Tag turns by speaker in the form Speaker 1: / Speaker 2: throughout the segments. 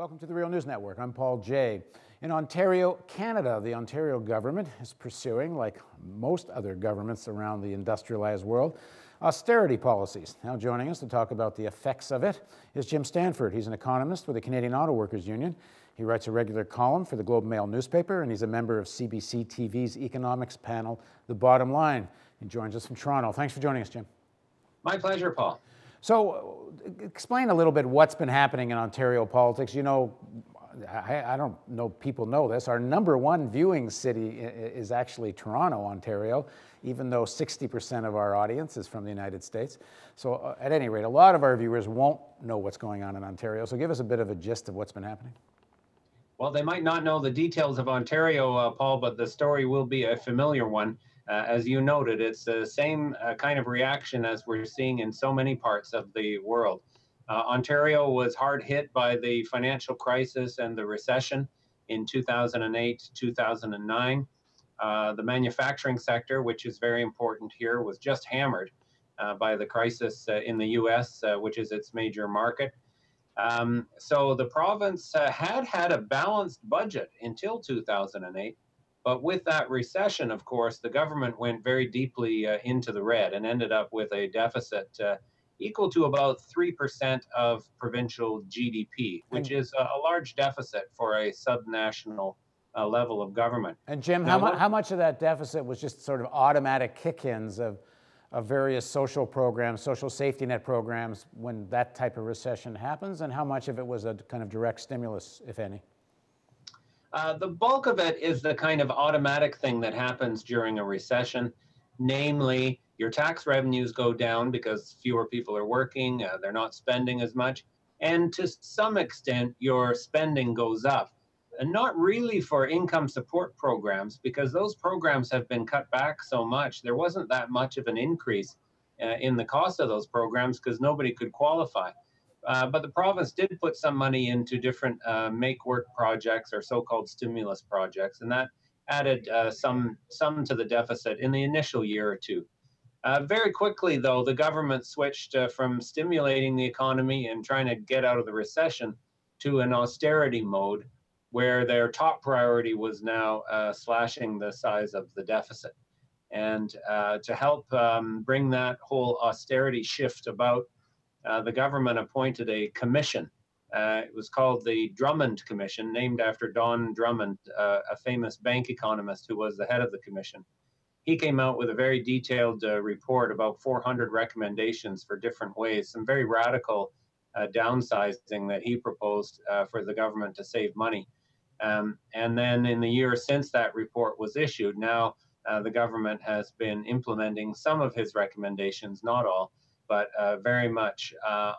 Speaker 1: Welcome to the Real News Network. I'm Paul Jay. In Ontario, Canada, the Ontario government is pursuing, like most other governments around the industrialized world, austerity policies. Now joining us to talk about the effects of it is Jim Stanford. He's an economist with the Canadian Auto Workers Union. He writes a regular column for the Globe Mail newspaper, and he's a member of CBC TV's economics panel, The Bottom Line. He joins us from Toronto. Thanks for joining us, Jim.
Speaker 2: My pleasure, Paul.
Speaker 1: So explain a little bit what's been happening in Ontario politics. You know, I don't know people know this. Our number one viewing city is actually Toronto, Ontario, even though 60% of our audience is from the United States. So at any rate, a lot of our viewers won't know what's going on in Ontario. So give us a bit of a gist of what's been happening.
Speaker 2: Well, they might not know the details of Ontario, Paul, but the story will be a familiar one. As you noted, it's the same kind of reaction as we're seeing in so many parts of the world. Ontario was hard hit by the financial crisis and the recession in 2008, 2009. The manufacturing sector, which is very important here, was just hammered by the crisis in the US, which is its major market. So the province had a balanced budget until 2008. But with that recession, of course, the government went very deeply into the red and ended up with a deficit equal to about 3% of provincial GDP, which is a large deficit for a subnational level of government.
Speaker 1: And Jim, how much of that deficit was just sort of automatic kick-ins of various social programs, social safety net programs when that type of recession happens? And how much of it was a kind of direct stimulus, if any?
Speaker 2: The bulk of it is the kind of automatic thing that happens during a recession. Namely, your tax revenues go down because fewer people are working, they're not spending as much, and to some extent, your spending goes up. And not really for income support programs, because those programs have been cut back so much. There wasn't that much of an increase in the cost of those programs because nobody could qualify. But the province did put some money into different make work projects or so-called stimulus projects, and that added some to the deficit in the initial year or two. Very quickly, though, the government switched from stimulating the economy and trying to get out of the recession to an austerity mode, where their top priority was now slashing the size of the deficit. And to help bring that whole austerity shift about, the government appointed a commission. It was called the Drummond Commission, named after Don Drummond, a famous bank economist who was the head of the commission. He came out with a very detailed report, about 400 recommendations for different ways, some very radical downsizing that he proposed for the government to save money. And then in the year since that report was issued, now the government has been implementing some of his recommendations, not all, but very much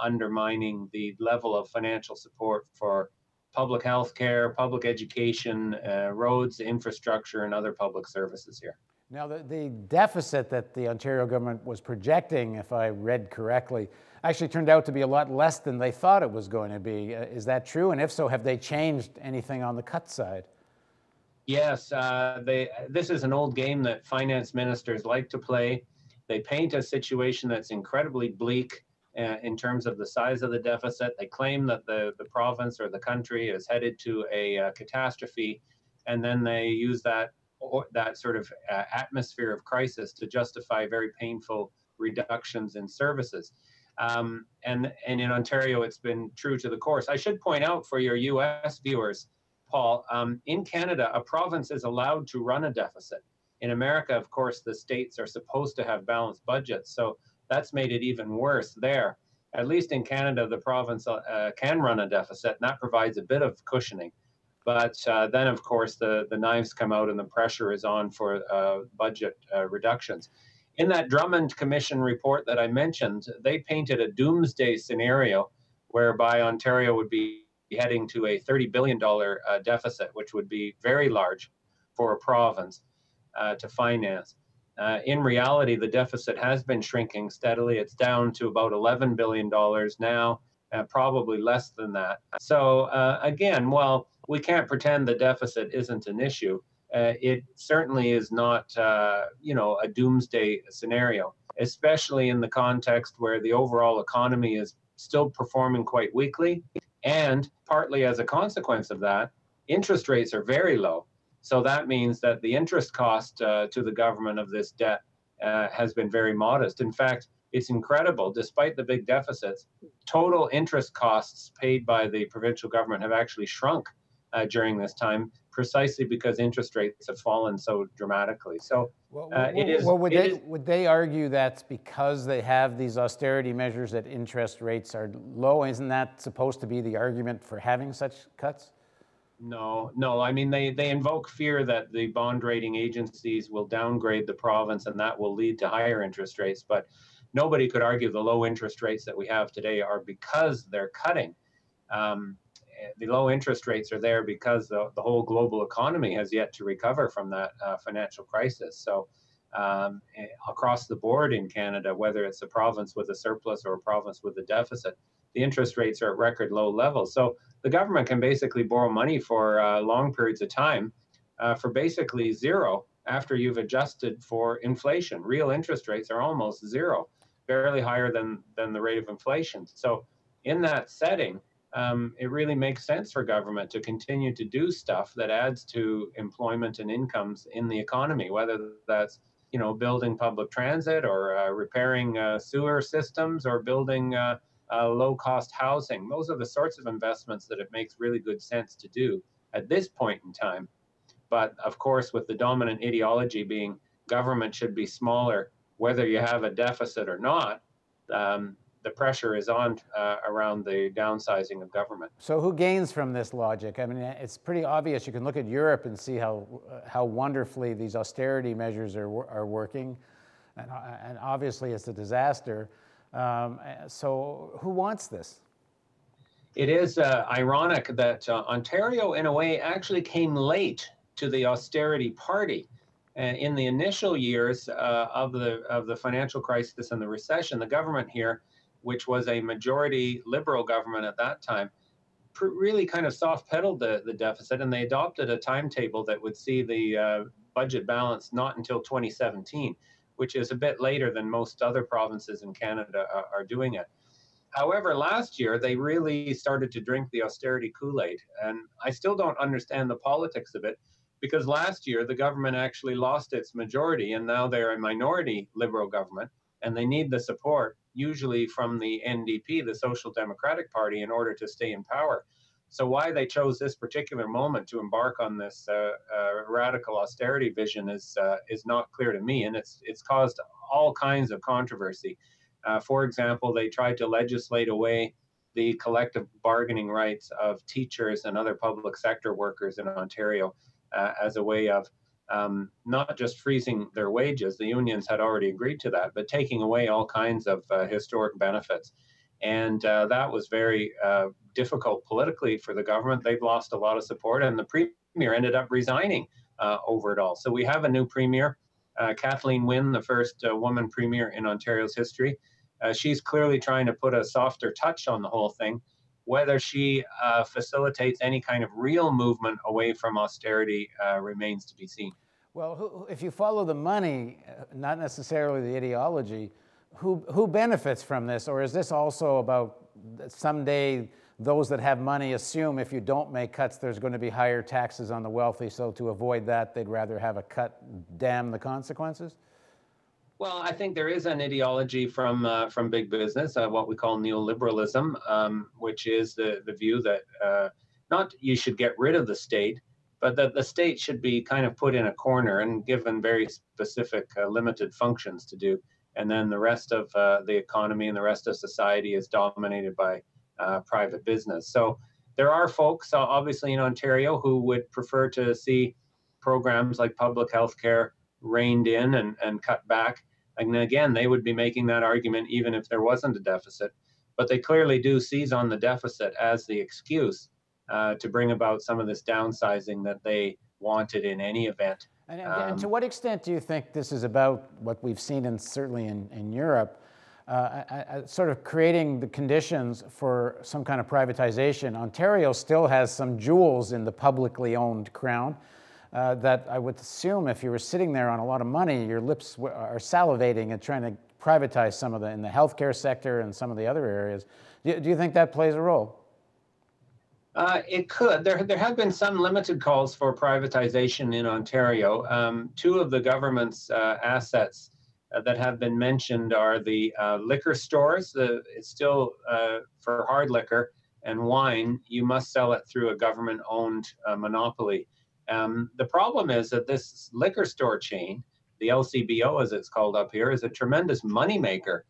Speaker 2: undermining the level of financial support for public health care, public education, roads, infrastructure, and other public services here.
Speaker 1: Now, the deficit that the Ontario government was projecting, if I read correctly, actually turned out to be a lot less than they thought it was going to be. Is that true? And if so, have they changed anything on the cut side?
Speaker 2: Yes, this is an old game that finance ministers like to play. They paint a situation that's incredibly bleak in terms of the size of the deficit. They claim that the province or the country is headed to a catastrophe, and then they use that sort of atmosphere of crisis to justify very painful reductions in services. And in Ontario, it's been true to the course. I should point out for your US viewers, Paul, in Canada, a province is allowed to run a deficit. In America, of course, the states are supposed to have balanced budgets, so that's made it even worse there. At least in Canada, the province can run a deficit, and that provides a bit of cushioning. But then, of course, the knives come out and the pressure is on for budget reductions. In that Drummond Commission report that I mentioned, they painted a doomsday scenario whereby Ontario would be heading to a $30 billion deficit, which would be very large for a province to finance. In reality, the deficit has been shrinking steadily. It's down to about $11 billion now, probably less than that. So again, while we can't pretend the deficit isn't an issue, it certainly is not, a doomsday scenario, especially in the context where the overall economy is still performing quite weakly. And partly as a consequence of that, interest rates are very low. So that means that the interest cost to the government of this debt has been very modest. In fact, it's incredible. Despite the big deficits, total interest costs paid by the provincial government have actually shrunk during this time, precisely because interest rates have fallen so dramatically. So
Speaker 1: would they argue that's because they have these austerity measures that interest rates are low? Isn't that supposed to be the argument for having such cuts?
Speaker 2: No, no. I mean, they invoke fear that the bond rating agencies will downgrade the province and that will lead to higher interest rates. But nobody could argue the low interest rates that we have today are because they're cutting. Um, the low interest rates are there because the whole global economy has yet to recover from that financial crisis. So across the board in Canada, whether it's a province with a surplus or a province with a deficit, the interest rates are at record low levels. So the government can basically borrow money for long periods of time for basically zero after you've adjusted for inflation. Real interest rates are almost zero, barely higher than the rate of inflation. So in that setting, it really makes sense for government to continue to do stuff that adds to employment and incomes in the economy, whether that's building public transit or repairing sewer systems or building low-cost housing. Those are the sorts of investments that it makes really good sense to do at this point in time. But of course, with the dominant ideology being government should be smaller, whether you have a deficit or not, the pressure is on around the downsizing of government.
Speaker 1: So who gains from this logic? I mean, it's pretty obvious. You can look at Europe and see how wonderfully these austerity measures are working, and obviously it's a disaster. So who wants this?
Speaker 2: It is ironic that Ontario, in a way, actually came late to the austerity party. In the initial years of the financial crisis and the recession, the government here, which was a majority Liberal government at that time, really kind of soft pedaled the deficit, and they adopted a timetable that would see the budget balance not until 2017, which is a bit later than most other provinces in Canada are doing it. However, last year, they really started to drink the austerity Kool-Aid, and I still don't understand the politics of it, because last year the government actually lost its majority, and now they're a minority Liberal government, and they need the support, usually from the NDP, the Social Democratic Party, in order to stay in power. So why they chose this particular moment to embark on this radical austerity vision is not clear to me, and it's caused all kinds of controversy. For example, they tried to legislate away the collective bargaining rights of teachers and other public sector workers in Ontario as a way of not just freezing their wages, the unions had already agreed to that, but taking away all kinds of historic benefits. And that was very difficult politically for the government. They've lost a lot of support, and the premier ended up resigning over it all. So we have a new premier, Kathleen Wynne, the first woman premier in Ontario's history. She's clearly trying to put a softer touch on the whole thing. Whether she facilitates any kind of real movement away from austerity remains to be seen.
Speaker 1: Well, if you follow the money, not necessarily the ideology, who benefits from this? Or is this also about someday those that have money assume if you don't make cuts, there's going to be higher taxes on the wealthy, so to avoid that, they'd rather have a cut, damn the consequences?
Speaker 2: Well, I think there is an ideology from big business, what we call neoliberalism, which is the view that not you should get rid of the state, but that the state should be kind of put in a corner and given very specific limited functions to do. And then the rest of the economy and the rest of society is dominated by private business. So there are folks, obviously in Ontario, who would prefer to see programs like public health care reined in and cut back. And again, they would be making that argument even if there wasn't a deficit. But they clearly do seize on the deficit as the excuse to bring about some of this downsizing that they wanted in any event.
Speaker 1: And to what extent do you think this is about what we've seen, certainly in Europe, sort of creating the conditions for some kind of privatization? Ontario still has some jewels in the publicly owned crown that I would assume if you were sitting there on a lot of money, your lips are salivating and trying to privatize some of in the healthcare sector and some of the other areas. Do you think that plays a role?
Speaker 2: It could. There have been some limited calls for privatization in Ontario. Two of the government's assets that have been mentioned are the liquor stores. It's still for hard liquor and wine, you must sell it through a government-owned monopoly. The problem is that this liquor store chain, the LCBO as it's called up here, is a tremendous moneymaker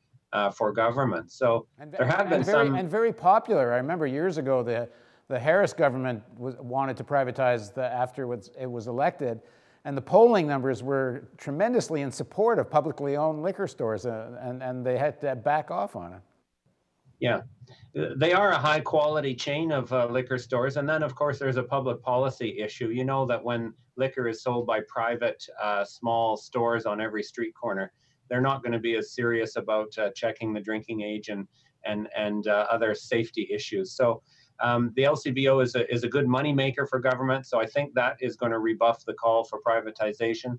Speaker 2: for government. So there have been some...
Speaker 1: And very popular. I remember years ago the Harris government wanted to privatize after it was elected, and the polling numbers were tremendously in support of publicly owned liquor stores, and they had to back off on it.
Speaker 2: Yeah, they are a high quality chain of liquor stores. And then, of course, there's a public policy issue. You know that when liquor is sold by private small stores on every street corner, they're not going to be as serious about checking the drinking age and other safety issues. So the LCBO is a good moneymaker for government. So I think that is going to rebuff the call for privatization.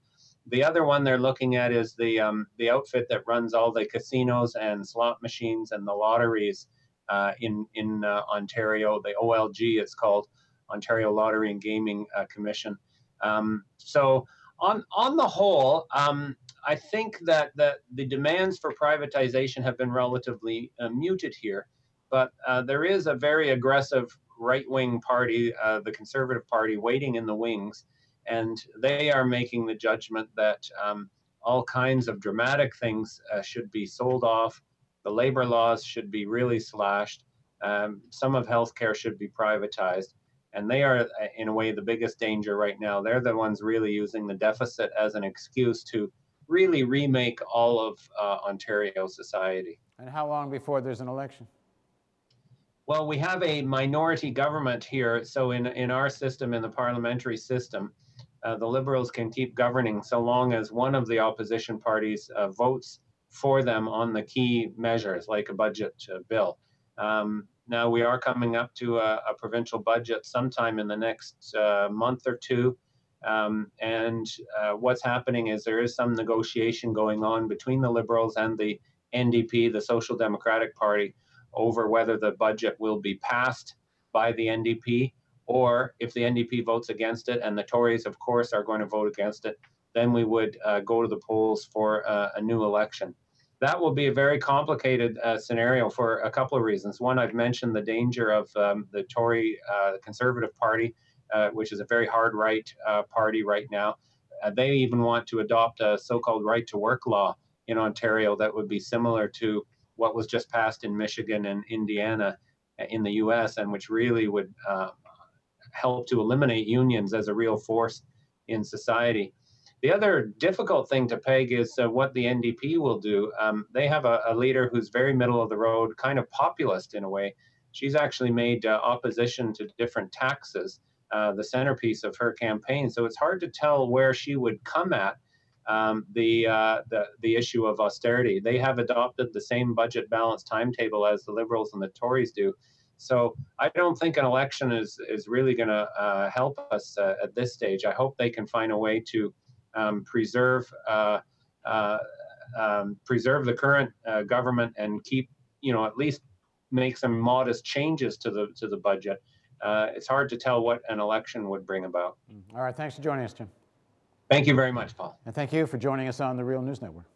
Speaker 2: The other one they're looking at is the outfit that runs all the casinos and slot machines and the lotteries in Ontario. The OLG, it's called, Ontario Lottery and Gaming Commission. So on the whole, I think that the demands for privatization have been relatively muted here, but there is a very aggressive right-wing party, the Conservative Party, waiting in the wings. And they are making the judgment that all kinds of dramatic things should be sold off. The labor laws should be really slashed. Some of healthcare should be privatized. And they are, in a way, the biggest danger right now. They're the ones really using the deficit as an excuse to really remake all of Ontario society.
Speaker 1: And how long before there's an election?
Speaker 2: Well, we have a minority government here. So in our system, in the parliamentary system, the Liberals can keep governing so long as one of the opposition parties votes for them on the key measures, like a budget bill. Now we are coming up to a provincial budget sometime in the next month or two. And what's happening is there is some negotiation going on between the Liberals and the NDP, the Social Democratic Party, over whether the budget will be passed by the NDP, or if the NDP votes against it, and the Tories, of course, are going to vote against it, then we would go to the polls for a new election. That will be a very complicated scenario for a couple of reasons. One, I've mentioned the danger of the Tory Conservative Party, which is a very hard right party right now. They even want to adopt a so-called right-to-work law in Ontario that would be similar to what was just passed in Michigan and Indiana in the US, and which really would help to eliminate unions as a real force in society. The other difficult thing to peg is what the NDP will do. They have a leader who's very middle of the road, kind of populist in a way. She's actually made opposition to different taxes the centerpiece of her campaign. So it's hard to tell where she would come at the issue of austerity. They have adopted the same budget balance timetable as the Liberals and the Tories do. So I don't think an election is really going to help us at this stage. I hope they can find a way to preserve the current government and keep, at least make some modest changes to the budget. It's hard to tell what an election would bring about.
Speaker 1: All right, thanks for joining us, Jim.
Speaker 2: Thank you very much, Paul.
Speaker 1: And thank you for joining us on the Real News Network.